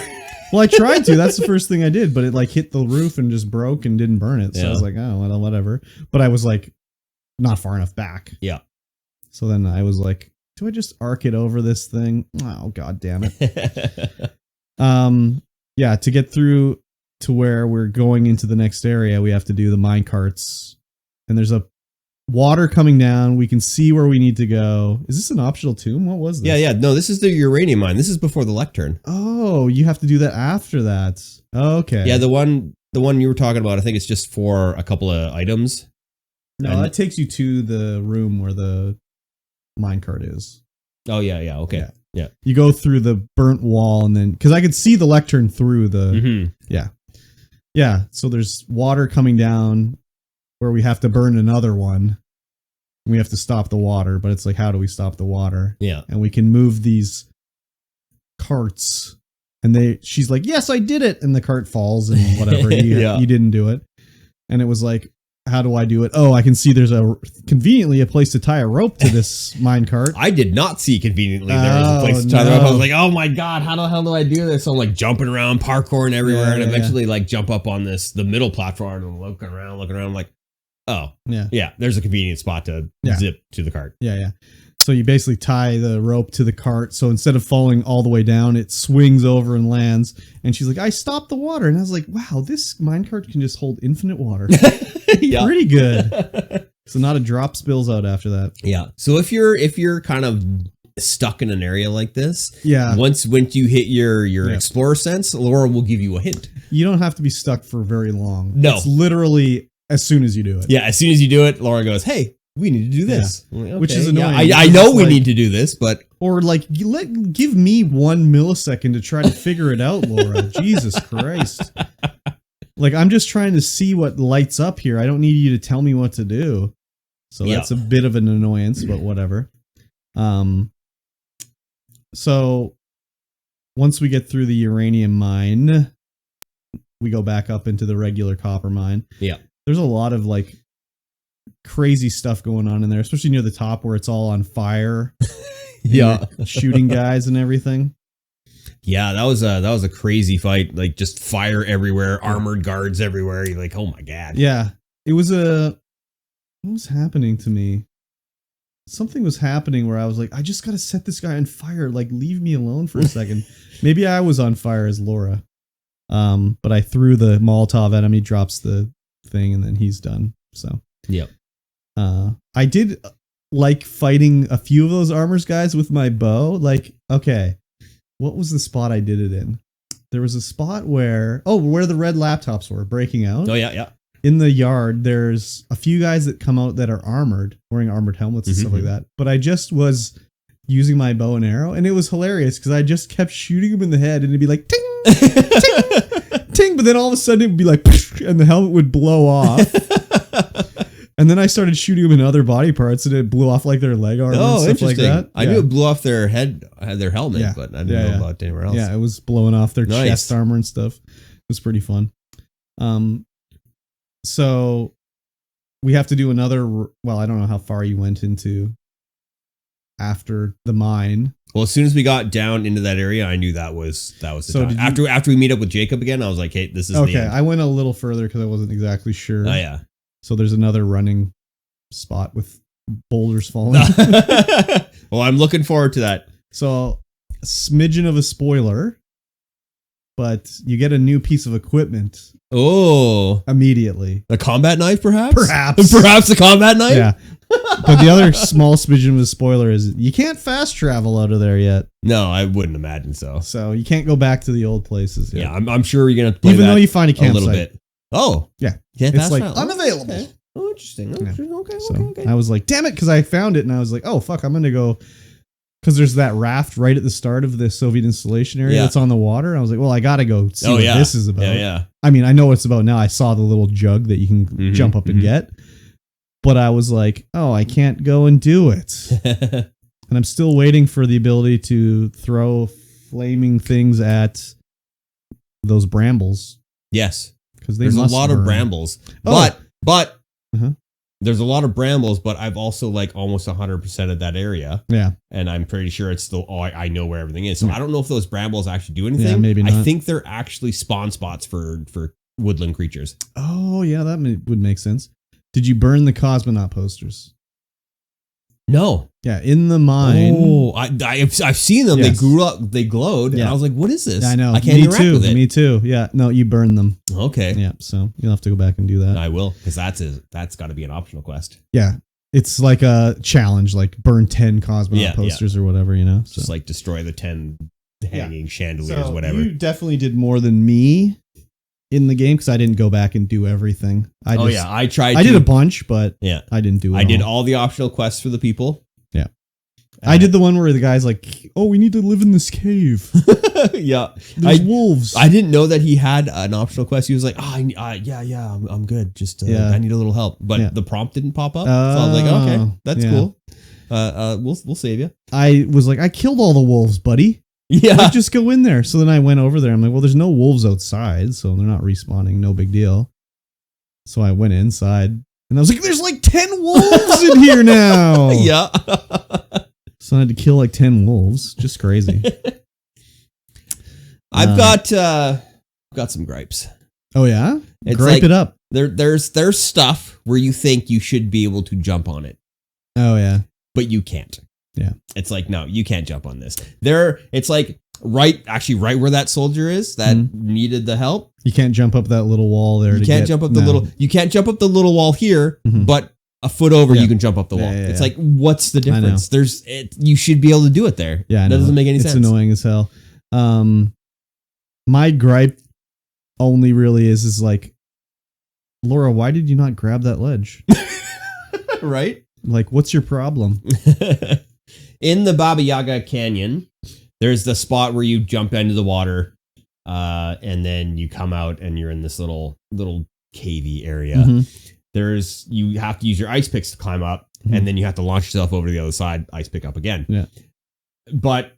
Speaker 2: Well, I tried to. That's the first thing I did, but it like hit the roof and just broke and didn't burn it. So I was like, oh, well, whatever. But I was like, not far enough back.
Speaker 1: Yeah.
Speaker 2: So then I was like, do I just arc it over this thing? Oh, God damn it. Yeah, to get through to where we're going into the next area, we have to do the mine carts. And there's a water coming down. We can see where we need to go. Is this an optional tomb? What was this?
Speaker 1: Yeah. No, this is the uranium mine. This is before the lectern.
Speaker 2: Oh, you have to do that after that. Okay.
Speaker 1: Yeah, the one you were talking about, I think it's just for a couple of items.
Speaker 2: No, that takes you to the room where the minecart is.
Speaker 1: Oh, yeah. Okay. Yeah.
Speaker 2: You go through the burnt wall and then... Because I could see the lectern through the... Mm-hmm. Yeah. Yeah, so there's water coming down where we have to burn another one. We have to stop the water, but it's like, how do we stop the water?
Speaker 1: Yeah.
Speaker 2: And we can move these carts. And she's like, yes, I did it. And the cart falls and whatever. You didn't do it. And it was like, how do I do it? Oh, I can see there's conveniently a place to tie a rope to this minecart.
Speaker 1: I did not see conveniently there was a place to tie the rope. I was like, oh my God, how the hell do I do this? So I'm like jumping around, parkouring everywhere, and eventually like jump up on the middle platform and looking around. I'm like, oh, yeah, there's a convenient spot to zip to the cart.
Speaker 2: Yeah. So you basically tie the rope to the cart. So instead of falling all the way down, it swings over and lands. And she's like, I stopped the water. And I was like, wow, this minecart can just hold infinite water.
Speaker 1: Yeah.
Speaker 2: Pretty good. So not a drop spills out after that.
Speaker 1: Yeah. So if you're kind of stuck in an area like this, once you hit your explorer sense, Laura will give you a hint.
Speaker 2: You don't have to be stuck for very long.
Speaker 1: No.
Speaker 2: It's literally as soon as you do it.
Speaker 1: Yeah, as soon as you do it, Laura goes, "Hey, we need to do this."
Speaker 2: Yeah. Okay, which is annoying.
Speaker 1: Yeah, I know we need to do this, but
Speaker 2: or like give me 1 millisecond to try to figure it out, Laura. Jesus Christ. Like, I'm just trying to see what lights up here. I don't need you to tell me what to do. So that's a bit of an annoyance, but whatever. So once we get through the uranium mine, we go back up into the regular copper mine.
Speaker 1: Yeah.
Speaker 2: There's a lot of like crazy stuff going on in there, especially near the top where it's all on fire. Shooting guys and everything.
Speaker 1: Yeah, that was a crazy fight. Like, just fire everywhere, armored guards everywhere. You're like, oh my god.
Speaker 2: Yeah, it was what was happening to me? Something was happening where I was like, I just gotta set this guy on fire. Like, leave me alone for a second. Maybe I was on fire as Laura. But I threw the Molotov at him. He drops the thing, and then he's done. So
Speaker 1: yep.
Speaker 2: I did like fighting a few of those armors guys with my bow. Like, okay. What was the spot I did it in? There was a spot where the red laptops were breaking out.
Speaker 1: Oh, yeah.
Speaker 2: In the yard, there's a few guys that come out that are armored, wearing armored helmets and stuff like that. But I just was using my bow and arrow, and it was hilarious because I just kept shooting him in the head, and it'd be like, ting, ting, ting. But then all of a sudden it would be like, and the helmet would blow off. And then I started shooting them in other body parts, and it blew off like their leg armor and stuff like that.
Speaker 1: I knew it blew off their head, their helmet, but I didn't know about anywhere else.
Speaker 2: Yeah, it was blowing off their chest armor and stuff. It was pretty fun. So we have to do another. Well, I don't know how far you went into after the mine.
Speaker 1: Well, as soon as we got down into that area, I knew that was the time. After we meet up with Jacob again, I was like, hey, this is the end.
Speaker 2: I went a little further because I wasn't exactly sure.
Speaker 1: Oh yeah.
Speaker 2: So there's another running spot with boulders falling.
Speaker 1: Well, I'm looking forward to that.
Speaker 2: So a smidgen of a spoiler, but you get a new piece of equipment.
Speaker 1: Oh,
Speaker 2: immediately.
Speaker 1: A combat knife, perhaps?
Speaker 2: Perhaps
Speaker 1: a combat knife?
Speaker 2: Yeah. But the other small smidgen of a spoiler is you can't fast travel out of there yet.
Speaker 1: No, I wouldn't imagine so.
Speaker 2: So you can't go back to the old places yet.
Speaker 1: Yeah, I'm sure you're going to play
Speaker 2: even though you find a campsite.
Speaker 1: little bit. Oh.
Speaker 2: Yeah.
Speaker 1: It's
Speaker 2: like unavailable.
Speaker 1: Okay. Oh, interesting. Okay.
Speaker 2: I was like, damn it, because I found it and I was like, oh, fuck, I'm going to go. Because there's that raft right at the start of the Soviet installation area that's on the water. I was like, well, I got to go see what this is about.
Speaker 1: Yeah.
Speaker 2: I mean, I know what it's about now. I saw the little jug that you can jump up and get. But I was like, oh, I can't go and do it. And I'm still waiting for the ability to throw flaming things at those brambles.
Speaker 1: Yes.
Speaker 2: Because
Speaker 1: there's a lot of brambles. But there's a lot of brambles, but I've also like almost 100% of that area.
Speaker 2: Yeah.
Speaker 1: And I'm pretty sure it's still, I know where everything is. So I don't know if those brambles actually do anything.
Speaker 2: Yeah, maybe not.
Speaker 1: I think they're actually spawn spots for woodland creatures.
Speaker 2: Oh, yeah, that would make sense. Did you burn the cosmonaut posters?
Speaker 1: No.
Speaker 2: Yeah, in the mine.
Speaker 1: Oh, I've seen them. Yes. They grew up. They glowed. Yeah. And I was like, what is this?
Speaker 2: Yeah, I know.
Speaker 1: I can't interact with it.
Speaker 2: Me too. Yeah. No, you burned them.
Speaker 1: Okay.
Speaker 2: Yeah. So you'll have to go back and do that.
Speaker 1: I will, because that's got to be an optional quest.
Speaker 2: Yeah. It's like a challenge, like burn 10 cosmonaut posters or whatever, you know? So.
Speaker 1: Just like destroy the 10 hanging chandeliers, whatever.
Speaker 2: You definitely did more than me in the game because I didn't go back and do everything.
Speaker 1: I tried.
Speaker 2: I did a bunch, but I didn't do it.
Speaker 1: I did all the optional quests for the people.
Speaker 2: Yeah. I did the one where the guy's like, oh, we need to live in this cave.
Speaker 1: Yeah.
Speaker 2: There's wolves.
Speaker 1: I didn't know that he had an optional quest. He was like, I'm good. Just, I need a little help. But the prompt didn't pop up. So I was like, okay, that's cool. We'll save you.
Speaker 2: I was like, I killed all the wolves, buddy.
Speaker 1: Yeah.
Speaker 2: Like, just go in there. So then I went over there. I'm like, well, there's no wolves outside, so they're not respawning. No big deal. So I went inside and I was like, there's like 10 wolves in here now.
Speaker 1: Yeah.
Speaker 2: So I had to kill like 10 wolves. Just crazy.
Speaker 1: I've got some gripes.
Speaker 2: Oh yeah?
Speaker 1: It's
Speaker 2: Gripe it up.
Speaker 1: There's stuff where you think you should be able to jump on it.
Speaker 2: Oh yeah.
Speaker 1: But you can't.
Speaker 2: Yeah.
Speaker 1: It's like, no, you can't jump on this. It's like right where that soldier is that needed the help.
Speaker 2: You can't jump up that little wall there.
Speaker 1: You can't jump up the little wall here, but a foot over, you can jump up the wall. It's like, what's the difference? You should be able to do it there.
Speaker 2: Yeah,
Speaker 1: that doesn't make any sense.
Speaker 2: It's annoying as hell. My gripe only really is like, Laura, why did you not grab that ledge?
Speaker 1: Right?
Speaker 2: Like, what's your problem?
Speaker 1: In the Baba Yaga Canyon, there's the spot where you jump into the water, and then you come out and you're in this little cavey area. You have to use your ice picks to climb up, and then you have to launch yourself over to the other side, ice pick up again.
Speaker 2: Yeah.
Speaker 1: But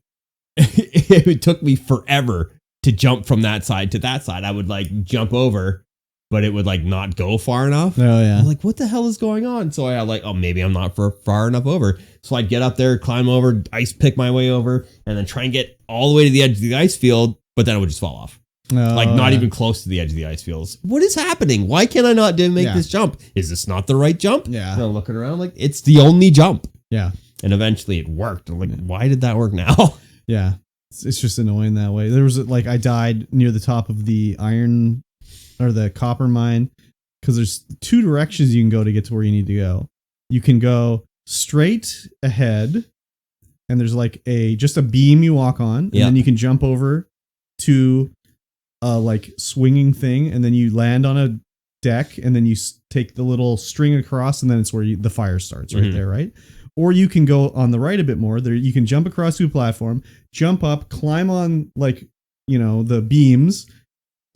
Speaker 1: it took me forever to jump from that side to that side. I would like jump over, but it would like not go far enough.
Speaker 2: Oh yeah.
Speaker 1: I'm like, what the hell is going on? So I like, oh, maybe I'm not far enough over. So I'd get up there, climb over, ice pick my way over, and then try and get all the way to the edge of the ice field, but then it would just fall off. Like not even close to the edge of the ice fields. What is happening? Why can I not make this jump? Is this not the right jump?
Speaker 2: Yeah.
Speaker 1: And I'm looking around like it's the only jump.
Speaker 2: Yeah.
Speaker 1: And eventually it worked. I'm like, why did that work now?
Speaker 2: Yeah. It's just annoying that way. There was like, I died near the top of the iron or the copper mine because there's two directions you can go to get to where you need to go. You can go straight ahead and there's like just a beam you walk on, and then you can jump over to like swinging thing, and then you land on a deck, and then you take the little string across, and then it's where the fire starts right there, right? Or you can go on the right a bit more. There, you can jump across to a platform, jump up, climb on like the beams,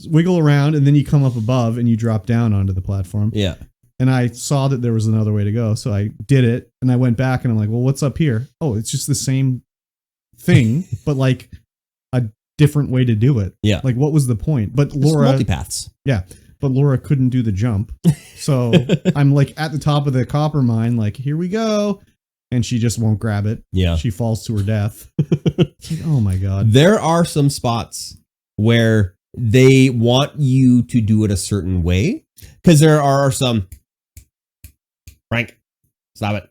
Speaker 2: wiggle around, and then you come up above and you drop down onto the platform.
Speaker 1: Yeah.
Speaker 2: And I saw that there was another way to go, so I did it, and I went back, and I'm like, well, what's up here? Oh, it's just the same thing, but like a different way to do it.
Speaker 1: Yeah.
Speaker 2: Like, what was the point? But
Speaker 1: It's
Speaker 2: Laura,
Speaker 1: multipaths.
Speaker 2: Yeah. But Laura couldn't do the jump. So I'm like at the top of the copper mine, like, here we go. And she just won't grab it. Yeah. She falls to her death. It's like, oh my God.
Speaker 1: There are some spots where they want you to do it a certain way. Because there are some. Frank, stop it.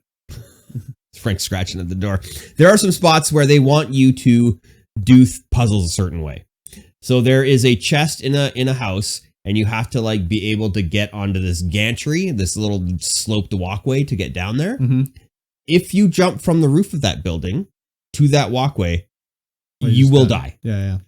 Speaker 1: Frank's scratching at the door. There are some spots where they want you to do puzzles a certain way. So there is a chest in a house, and you have to like be able to get onto this gantry, this little sloped walkway to get down there. If you jump from the roof of that building to that walkway, you will die.
Speaker 2: Yeah.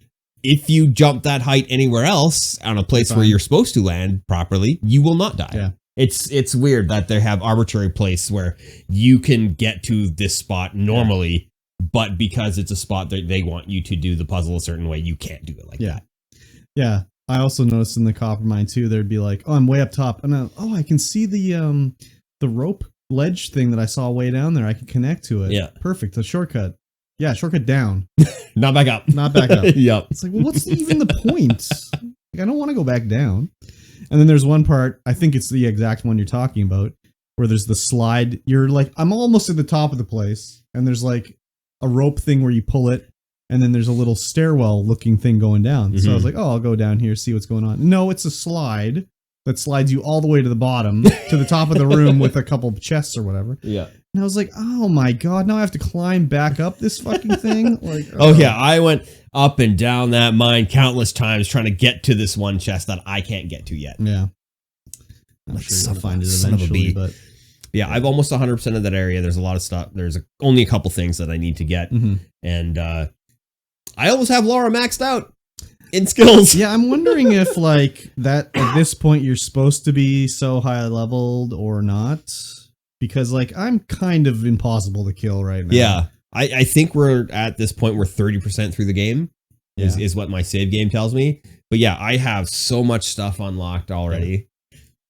Speaker 1: If you jump that height anywhere else on a place where you're supposed to land properly, you will not die.
Speaker 2: Yeah.
Speaker 1: It's weird that they have arbitrary place where you can get to this spot normally, but because it's a spot that they want you to do the puzzle a certain way, you can't do it like that.
Speaker 2: Yeah. I also noticed in the copper mine too, there'd be like, oh, I'm way up top, and I can see the rope ledge thing that I saw way down there. I can connect to it.
Speaker 1: Yeah.
Speaker 2: Perfect. A shortcut. Yeah, shortcut down.
Speaker 1: Not back up.
Speaker 2: Not back up.
Speaker 1: Yep.
Speaker 2: It's like, well, what's even the point? Like, I don't want to go back down. And then there's one part, I think it's the exact one you're talking about, where there's the slide. You're like, I'm almost at the top of the place, and there's like a rope thing where you pull it, and then there's a little stairwell looking thing going down. So I was like, oh, I'll go down here, see what's going on. No, it's a slide that slides you all the way to the bottom, to the top of the room with a couple of chests or whatever.
Speaker 1: Yeah.
Speaker 2: And I was like, oh my God, now I have to climb back up this fucking thing? Like,
Speaker 1: oh yeah, I went up and down that mine countless times trying to get to this one chest that I can't get to yet.
Speaker 2: Yeah. I'm sure you'll find it eventually, but
Speaker 1: yeah, I've almost 100% of that area. There's a lot of stuff. There's only a couple things that I need to get. And I almost have Laura maxed out in skills.
Speaker 2: Yeah, I'm wondering if like that at this point you're supposed to be so high leveled or not. Because like I'm kind of impossible to kill right now.
Speaker 1: Yeah. I think we're at this point, we're 30% through the game is what my save game tells me. But yeah, I have so much stuff unlocked already.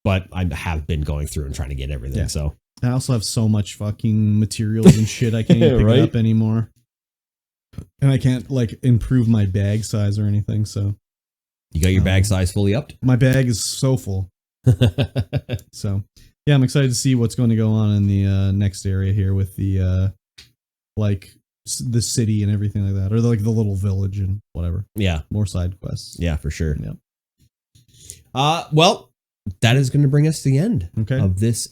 Speaker 1: But I have been going through and trying to get everything.
Speaker 2: Yeah.
Speaker 1: So
Speaker 2: I also have so much fucking materials and shit I can't even pick it up anymore. And I can't like improve my bag size or anything. So
Speaker 1: you got your bag size fully upped?
Speaker 2: My bag is so full. So yeah, I'm excited to see what's going to go on in the next area here with the like the city and everything like that, or like the little village and whatever.
Speaker 1: Yeah,
Speaker 2: more side quests.
Speaker 1: Yeah, for sure.
Speaker 2: Yep.
Speaker 1: Well, that is going to bring us to the end
Speaker 2: of
Speaker 1: this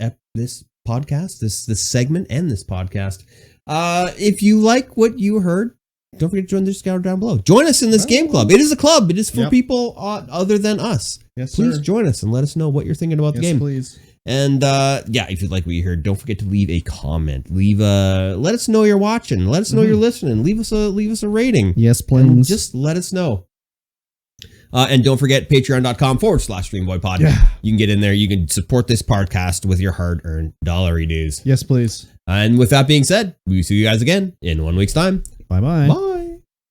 Speaker 1: podcast, this segment, and this podcast. If you like what you heard, don't forget to join the Discord down below. Join us in this game club. It is a club. It is for people other than us.
Speaker 2: Yes,
Speaker 1: please
Speaker 2: sir.
Speaker 1: Join us and let us know what you're thinking about the game.
Speaker 2: Please.
Speaker 1: And yeah, if you like what you heard, don't forget to leave a comment. Let us know you're watching. Let us know you're listening. Leave us a rating.
Speaker 2: Yes, please.
Speaker 1: And just let us know. And don't forget patreon.com/StreamBoyPod.
Speaker 2: Yeah.
Speaker 1: You can get in there. You can support this podcast with your hard-earned dollary dues.
Speaker 2: Yes, please.
Speaker 1: And with that being said, we will see you guys again in 1 week's time.
Speaker 2: Bye-bye.
Speaker 1: Bye.